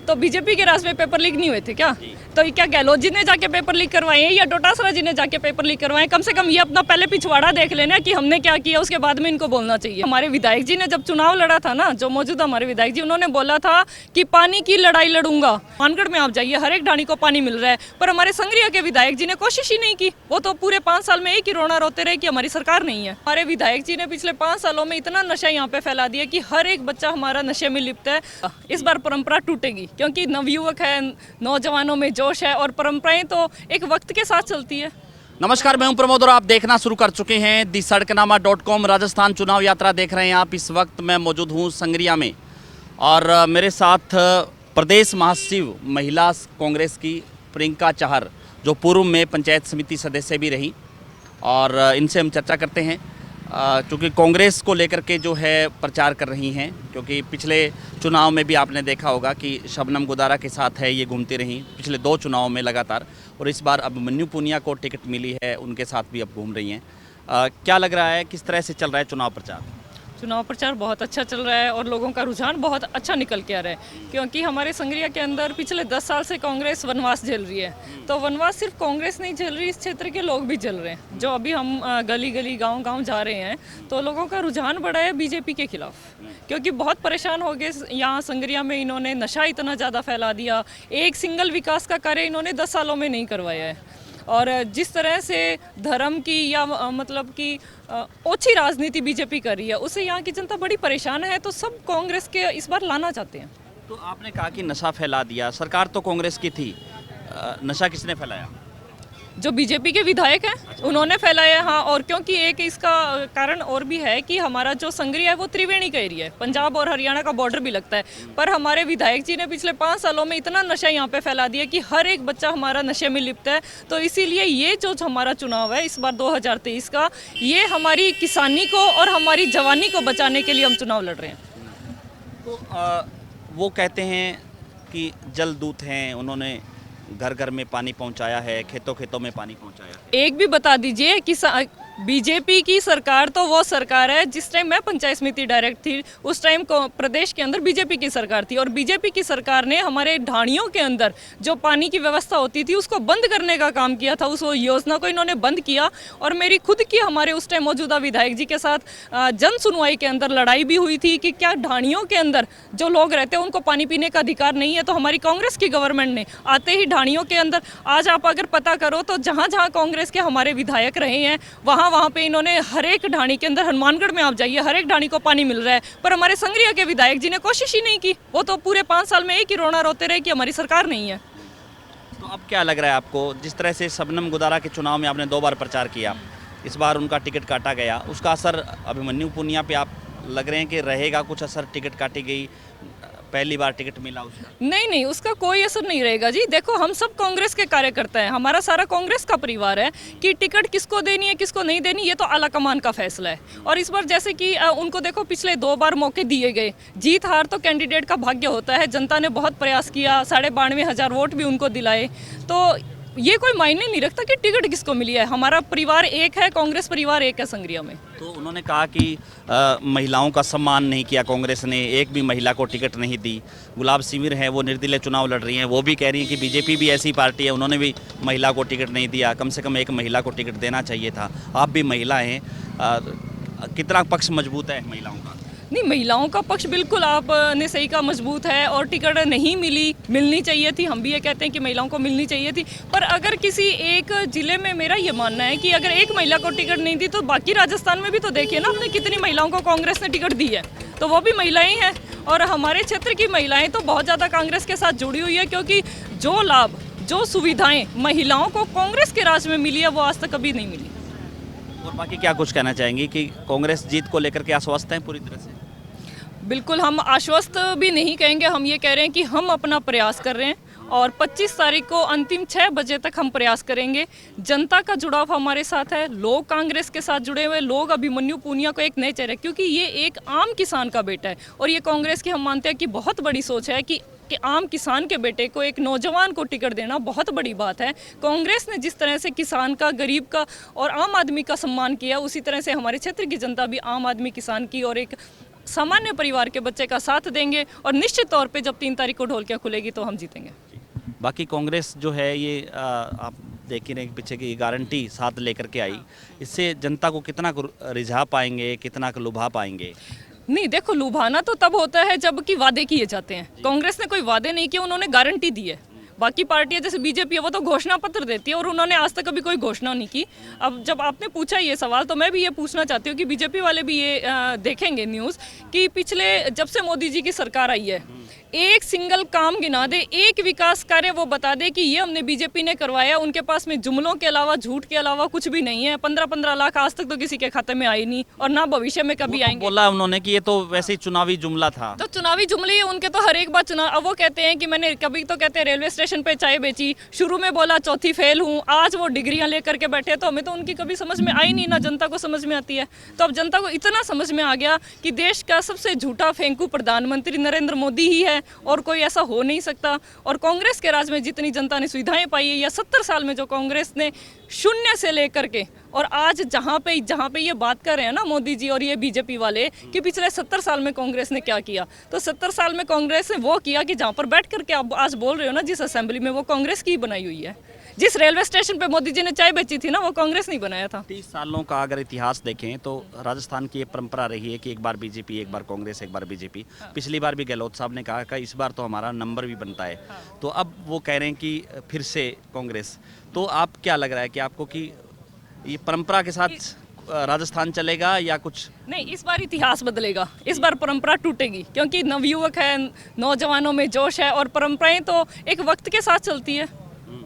तो बीजेपी के राज में पेपर लीक नहीं हुए थे क्या? तो ये क्या गहलोत जी ने जाके पेपर लीक करवाए हैं या डोटासरा जी ने जाके पेपर लीक करवाए? कम से कम ये अपना पहले पिछवाड़ा देख लेना कि हमने क्या किया, उसके बाद में इनको बोलना चाहिए। हमारे विधायक जी ने जब चुनाव लड़ा था ना, जो मौजूदा हमारे विधायक जी, उन्होंने बोला था कि पानी की लड़ाई लड़ूंगा। मानगढ़ में आप जाइए, हर एक ढाणी को पानी मिल रहा है, पर हमारे संगरिया के विधायक जी ने कोशिश ही नहीं की। वो तो पूरे 5 साल में एक ही रोना रोते रहे कि हमारी सरकार नहीं है। हमारे विधायक जी ने पिछले 5 सालों में इतना नशा यहाँ पे फैला दिया कि हर एक बच्चा हमारा नशे में लिप्त है। इस बार परंपरा टूटेगी क्योंकि नवयुवक है, नौजवानों में जोश है और परंपराएं तो एक वक्त के साथ चलती है। नमस्कार, मैं हूं प्रमोद और आप देखना शुरू कर चुके हैं दी सड़कनामा.com राजस्थान चुनाव यात्रा देख रहे हैं आप। इस वक्त मैं मौजूद हूं संगरिया में और मेरे साथ प्रदेश महासचिव महिला कांग्रेस की प्रियंका चाहर, जो पूर्व में पंचायत समिति सदस्य भी रही, और इनसे हम चर्चा करते हैं क्योंकि कांग्रेस को लेकर के जो है प्रचार कर रही हैं। क्योंकि पिछले चुनाव में भी आपने देखा होगा कि शबनम गुदारा के साथ है ये घूमती रहीं पिछले 2 चुनावों में लगातार, और इस बार अभिमन्यु पुनिया को टिकट मिली है, उनके साथ भी अब घूम रही हैं। क्या लग रहा है, किस तरह से चल रहा है चुनाव प्रचार? चुनाव प्रचार बहुत अच्छा चल रहा है और लोगों का रुझान बहुत अच्छा निकल के आ रहा है, क्योंकि हमारे संगरिया के अंदर पिछले 10 साल से कांग्रेस वनवास झेल रही है। तो वनवास सिर्फ कांग्रेस नहीं झेल रही, इस क्षेत्र के लोग भी झेल रहे हैं। जो अभी हम गली गली गांव-गांव जा रहे हैं तो लोगों का रुझान बढ़ा है बीजेपी के खिलाफ, क्योंकि बहुत परेशान हो गए। यहाँ संगरिया में इन्होंने नशा इतना ज़्यादा फैला दिया, एक सिंगल विकास का कार्य इन्होंने 10 सालों में नहीं करवाया है। और जिस तरह से धर्म की या मतलब कि ओछी राजनीति बीजेपी कर रही है, उससे यहाँ की जनता बड़ी परेशान है। तो सब कांग्रेस के इस बार लाना चाहते हैं। तो आपने कहा कि नशा फैला दिया, सरकार तो कांग्रेस की थी, नशा किसने फैलाया? जो बीजेपी के विधायक हैं उन्होंने फैलाया। हाँ, और क्योंकि एक इसका कारण और भी है कि हमारा जो संगरिया है वो त्रिवेणी का एरिया है, पंजाब और हरियाणा का बॉर्डर भी लगता है। पर हमारे विधायक जी ने पिछले 5 सालों में इतना नशा यहाँ पे फैला दिया कि हर एक बच्चा हमारा नशे में लिप्त है। तो इसीलिए ये जो हमारा चुनाव है इस बार 2023 का, ये हमारी किसानी को और हमारी जवानी को बचाने के लिए हम चुनाव लड़ रहे हैं। तो वो कहते हैं कि जल दूत हैं, उन्होंने घर घर में पानी पहुंचाया है, खेतों खेतों में पानी पहुंचाया है। एक भी बता दीजिए कि बीजेपी की सरकार तो वो सरकार है, जिस टाइम मैं पंचायत समिति डायरेक्टर थी उस टाइम को प्रदेश के अंदर बीजेपी की सरकार थी, और बीजेपी की सरकार ने हमारे ढाणियों के अंदर जो पानी की व्यवस्था होती थी उसको बंद करने का काम किया था। उस योजना को इन्होंने बंद किया। और मेरी खुद की हमारे उस टाइम मौजूदा विधायक जी के साथ जन सुनवाई के अंदर लड़ाई भी हुई थी कि क्या ढाणियों के अंदर जो लोग रहते हैं उनको पानी पीने का अधिकार नहीं है। तो हमारी कांग्रेस की गवर्नमेंट ने आते ही ढाणियों के अंदर, आज आप अगर पता करो तो जहाँ जहाँ कांग्रेस के हमारे विधायक रहे हैं वहाँ पे इन्होंने हर एक ढाणी के अंदर, हनुमानगढ़ में आप जाइए, हर एक ढाणी को पानी मिल रहा है। पर हमारे संगरिया के विधायक जी ने कोशिश ही नहीं की। वो तो पूरे 5 साल में एक ही रोना रोते रहे कि हमारी सरकार नहीं है। तो अब क्या लग रहा है आपको, जिस तरह से शबनम गुदारा के चुनाव में आपने 2 बार प्रचार किया, इस बार उनका टिकट काटा गया, उसका असर अभिमन्यु पुनिया पे आप लग रहे हैं कि रहेगा कुछ असर? टिकट काटी गई, पहली बार टिकट मिला उसका? नहीं, उसका कोई असर नहीं रहेगा जी। देखो, हम सब कांग्रेस के कार्यकर्ता हैं, हमारा सारा कांग्रेस का परिवार है। कि टिकट किसको देनी है किसको नहीं देनी ये तो आलाकमान का फैसला है। और इस बार जैसे कि उनको देखो, पिछले 2 बार मौके दिए गए, जीत हार तो कैंडिडेट का भाग्य होता है। जनता ने बहुत प्रयास किया, 92,500 वोट भी उनको दिलाए। तो ये कोई मायने नहीं रखता कि टिकट किसको मिली है। हमारा परिवार एक है, कांग्रेस परिवार एक है संगरिया में। तो उन्होंने कहा कि महिलाओं का सम्मान नहीं किया कांग्रेस ने, एक भी महिला को टिकट नहीं दी। गुलाब सिमिर है, वो निर्दलीय चुनाव लड़ रही हैं, वो भी कह रही हैं कि बीजेपी भी ऐसी पार्टी है, उन्होंने भी महिला को टिकट नहीं दिया। कम से कम एक महिला को टिकट देना चाहिए था। आप भी महिला हैं, कितना पक्ष मजबूत है महिलाओं का? नहीं, महिलाओं का पक्ष बिल्कुल आपने सही कहा, मजबूत है। और टिकट नहीं मिलनी चाहिए थी। हम भी ये कहते हैं कि महिलाओं को मिलनी चाहिए थी। पर अगर किसी एक जिले में, मेरा ये मानना है कि अगर एक महिला को टिकट नहीं दी तो बाकी राजस्थान में भी तो देखिए ना आपने, कितनी महिलाओं को कांग्रेस ने टिकट दी है, तो वो भी महिलाएं हैं। और हमारे क्षेत्र की महिलाएं तो बहुत ज़्यादा कांग्रेस के साथ जुड़ी हुई है, क्योंकि जो लाभ, जो सुविधाएँ महिलाओं को कांग्रेस के राज में मिली है वो आज तक कभी नहीं मिली। और बाकी क्या कुछ कहना चाहेंगी कि कांग्रेस जीत को लेकर के आश्वस्त हैं पूरी तरह से? बिल्कुल, हम आश्वस्त भी नहीं कहेंगे, हम ये कह रहे हैं कि हम अपना प्रयास कर रहे हैं और 25 तारीख को अंतिम 6 बजे तक हम प्रयास करेंगे। जनता का जुड़ाव हमारे साथ है, लोग कांग्रेस के साथ जुड़े हुए, लोग अभिमन्यु पुनिया को एक नए चेहरे, क्योंकि ये एक आम किसान का बेटा है। और ये कांग्रेस की हम मानते हैं कि बहुत बड़ी सोच है कि आम किसान के बेटे को, एक नौजवान को टिकट देना बहुत बड़ी बात है। कांग्रेस ने जिस तरह से किसान का, गरीब का और आम आदमी का सम्मान किया, उसी तरह से हमारे क्षेत्र की जनता भी आम आदमी, किसान की और एक सामान्य परिवार के बच्चे का साथ देंगे और निश्चित तौर पे जब 3 तारीख को ढोलकियाँ खुलेगी तो हम जीतेंगे। बाकी कांग्रेस जो है ये आप देख ही रहे हैं कि पीछे की गारंटी साथ लेकर के आई, इससे जनता को कितना रिझा पाएंगे, कितना लुभा पाएंगे? नहीं, देखो, लुभाना तो तब होता है जब कि वादे किए जाते हैं। कांग्रेस ने कोई वादे नहीं किए, उन्होंने गारंटी दी है। बाकी पार्टियां जैसे बीजेपी है वो तो घोषणा पत्र देती है और उन्होंने आज तक कभी कोई घोषणा नहीं की। अब जब आपने पूछा ये सवाल तो मैं भी ये पूछना चाहती हूँ कि बीजेपी वाले भी ये देखेंगे न्यूज़ कि पिछले जब से मोदी जी की सरकार आई है एक सिंगल काम गिना दे, एक विकास कार्य वो बता दे कि ये हमने बीजेपी ने करवाया। उनके पास में जुमलों के अलावा, झूठ के अलावा कुछ भी नहीं है। 15-15 लाख आज तक तो किसी के खाते में आई नहीं और ना भविष्य में कभी आएंगे। बोला उन्होंने कि ये तो वैसे ही चुनावी जुमला था। तो चुनावी जुमले ही उनके तो हर एक बार चुनाव। अब वो कहते हैं कि मैंने कभी तो कहते हैं रेलवे स्टेशन पे चाय बेची, शुरू में बोला चौथी फेल हूँ, आज वो डिग्रियां लेकर के बैठे। तो हमें तो उनकी कभी समझ में आई नहीं, ना जनता को समझ में आती है। तो अब जनता को इतना समझ में आ गया कि देश का सबसे झूठा फेंकू प्रधानमंत्री नरेंद्र मोदी ही है और कोई ऐसा हो नहीं सकता। और कांग्रेस के राज में जितनी जनता ने सुविधाएं पाई है या 70 साल में जो कांग्रेस ने शून्य से लेकर के और आज जहाँ पे ये बात कर रहे हैं ना मोदी जी और ये बीजेपी वाले कि पिछले 70 साल में कांग्रेस ने क्या किया, तो 70 साल में कांग्रेस ने वो किया कि जहाँ पर बैठ करके आप आज बोल रहे हो ना, जिस असेंबली में, वो कांग्रेस की बनाई हुई है। जिस रेलवे स्टेशन पे मोदी जी ने चाय बेची थी ना, वो कांग्रेस नहीं बनाया था। 30 सालों का अगर इतिहास देखें तो राजस्थान की ये परंपरा रही है कि एक बार बीजेपी, एक बार कांग्रेस, एक बार बीजेपी। पिछली बार भी गहलोत साहब ने कहा कि इस बार तो हमारा नंबर भी बनता है। तो अब वो कह रहे हैं कि फिर से कांग्रेस। तो आप क्या लग रहा है कि आपको कि ये परंपरा के साथ राजस्थान चलेगा या कुछ? नहीं, इस बार इतिहास बदलेगा, इस बार परंपरा टूटेगी क्योंकि नवयुवक है, नौजवानों में जोश है और परंपराएं तो एक वक्त के साथ चलती है।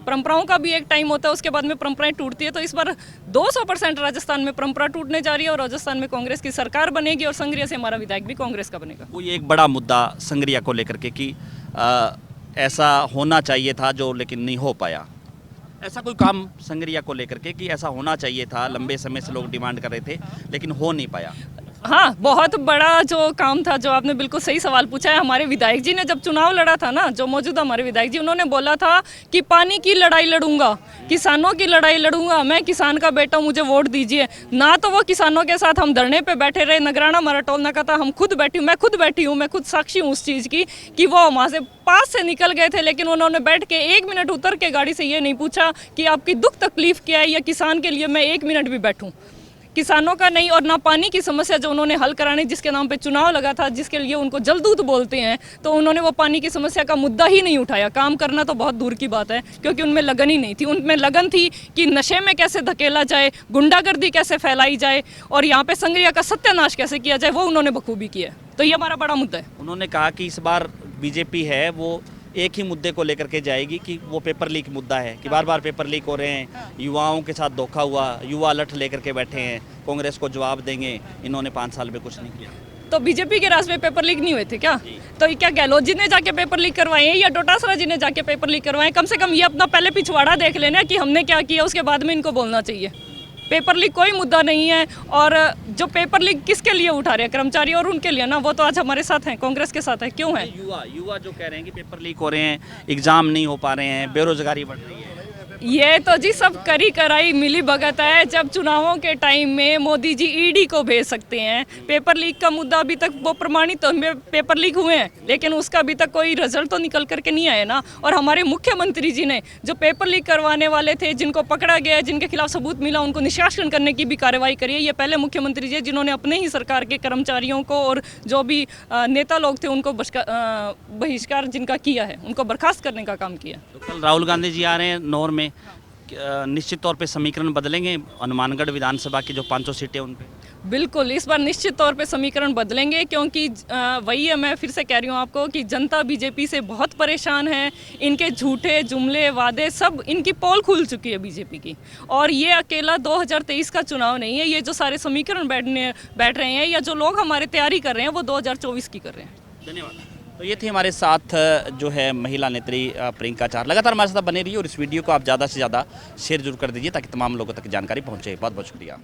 परंपराओं का भी एक टाइम होता है, उसके बाद में परंपराएं टूटती है। तो इस बार 200% राजस्थान में परंपरा टूटने जा रही है और राजस्थान में कांग्रेस की सरकार बनेगी और संग्रिया से हमारा विधायक भी कांग्रेस का बनेगा। वो ये एक बड़ा मुद्दा संग्रिया को लेकर के कि ऐसा होना चाहिए था जो लेकिन नहीं हो पाया। ऐसा कोई काम संग्रिया को लेकर के कि ऐसा होना चाहिए था, लंबे समय से लोग डिमांड कर रहे थे लेकिन हो नहीं पाया? हाँ, बहुत बड़ा जो काम था, जो आपने बिल्कुल सही सवाल पूछा है। हमारे विधायक जी ने जब चुनाव लड़ा था ना, जो मौजूदा हमारे विधायक जी, उन्होंने बोला था कि पानी की लड़ाई लड़ूंगा, किसानों की लड़ाई लड़ूंगा, मैं किसान का बेटा हूं, मुझे वोट दीजिए। ना तो वो किसानों के साथ हम धरने पे बैठे रहे, नगराना हमारा टोलना का था, हम खुद बैठी हूँ, मैं खुद साक्षी हूँ उस चीज़ की कि वो वहाँ से पास से निकल गए थे, लेकिन उन्होंने बैठ के 1 मिनट उतर के गाड़ी से ये नहीं पूछा कि आपकी दुख तकलीफ क्या है या किसान के लिए मैं 1 मिनट भी बैठूँ। किसानों का नहीं, और ना पानी की समस्या जो उन्होंने हल कराने, जिसके नाम पे चुनाव लगा था, जिसके लिए उनको जलदूत बोलते हैं, तो उन्होंने वो पानी की समस्या का मुद्दा ही नहीं उठाया। काम करना तो बहुत दूर की बात है क्योंकि उनमें लगन ही नहीं थी। उनमें लगन थी कि नशे में कैसे धकेला जाए, गुंडागर्दी कैसे फैलाई जाए और यहाँ पे संग्रिया का सत्यानाश कैसे किया जाए, वो उन्होंने बखूबी किया है। तो ये हमारा बड़ा मुद्दा है। उन्होंने कहा कि इस बार बीजेपी है वो एक ही मुद्दे को लेकर के जाएगी कि वो पेपर लीक मुद्दा है कि बार बार पेपर लीक हो रहे हैं, युवाओं के साथ धोखा हुआ, युवा अलर्ट लेकर के बैठे हैं, कांग्रेस को जवाब देंगे, इन्होंने 5 साल में कुछ नहीं किया। तो बीजेपी के राज में पेपर लीक नहीं हुए थे क्या? तो क्या गहलोत जी ने जाके पेपर लीक करवाए हैं या डोटासरा जी ने जाके पेपर लीक करवाए? कम से कम ये अपना पहले पिछवाड़ा देख लेना कि हमने क्या किया, उसके बाद में इनको बोलना चाहिए। पेपर लीक कोई मुद्दा नहीं है। और जो पेपर लीक किसके लिए उठा रहे हैं, कर्मचारी और उनके लिए ना, वो तो आज हमारे साथ हैं, कांग्रेस के साथ है। क्यों है? युवा जो कह रहे हैं कि पेपर लीक हो रहे हैं, एग्जाम नहीं हो पा रहे हैं, बेरोजगारी बढ़ रही है। ये तो जी सब करी कराई मिली भगत है। जब चुनावों के टाइम में मोदी जी ईडी को भेज सकते हैं, पेपर लीक का मुद्दा अभी तक वो प्रमाणित तो पेपर लीक हुए हैं लेकिन उसका अभी तक कोई रिजल्ट तो निकल करके नहीं आया ना। और हमारे मुख्यमंत्री जी ने जो पेपर लीक करवाने वाले थे, जिनको पकड़ा गया, जिनके खिलाफ सबूत मिला, उनको निष्कासन करने की भी कार्रवाई करी है। ये पहले मुख्यमंत्री जी जिन्होंने अपने ही सरकार के कर्मचारियों को और जो भी नेता लोग थे उनको बहिष्कार जिनका किया है, उनको बर्खास्त करने का काम किया। तो कल राहुल गांधी जी आ रहे हैं नौर में, निश्चित तौर पे समीकरण बदलेंगे हनुमानगढ़ विधानसभा की जो 500 सीटें उन पे? बिल्कुल, इस बार निश्चित तौर पे समीकरण बदलेंगे क्योंकि वही है, मैं फिर से कह रही हूँ आपको कि जनता बीजेपी से बहुत परेशान है। इनके झूठे जुमले, वादे, सब इनकी पोल खुल चुकी है बीजेपी की। और ये अकेला 2023 का चुनाव नहीं है, ये जो सारे समीकरण बैठ रहे हैं या जो लोग हमारे तैयारी कर रहे हैं वो 2024 की कर रहे हैं। धन्यवाद। तो ये थी हमारे साथ जो है महिला नेत्री प्रियंका चार। लगातार हमारे साथ बने रहिए और इस वीडियो को आप ज़्यादा से ज़्यादा शेयर जरूर कर दीजिए ताकि तमाम लोगों तक जानकारी पहुँचे। बहुत बहुत शुक्रिया।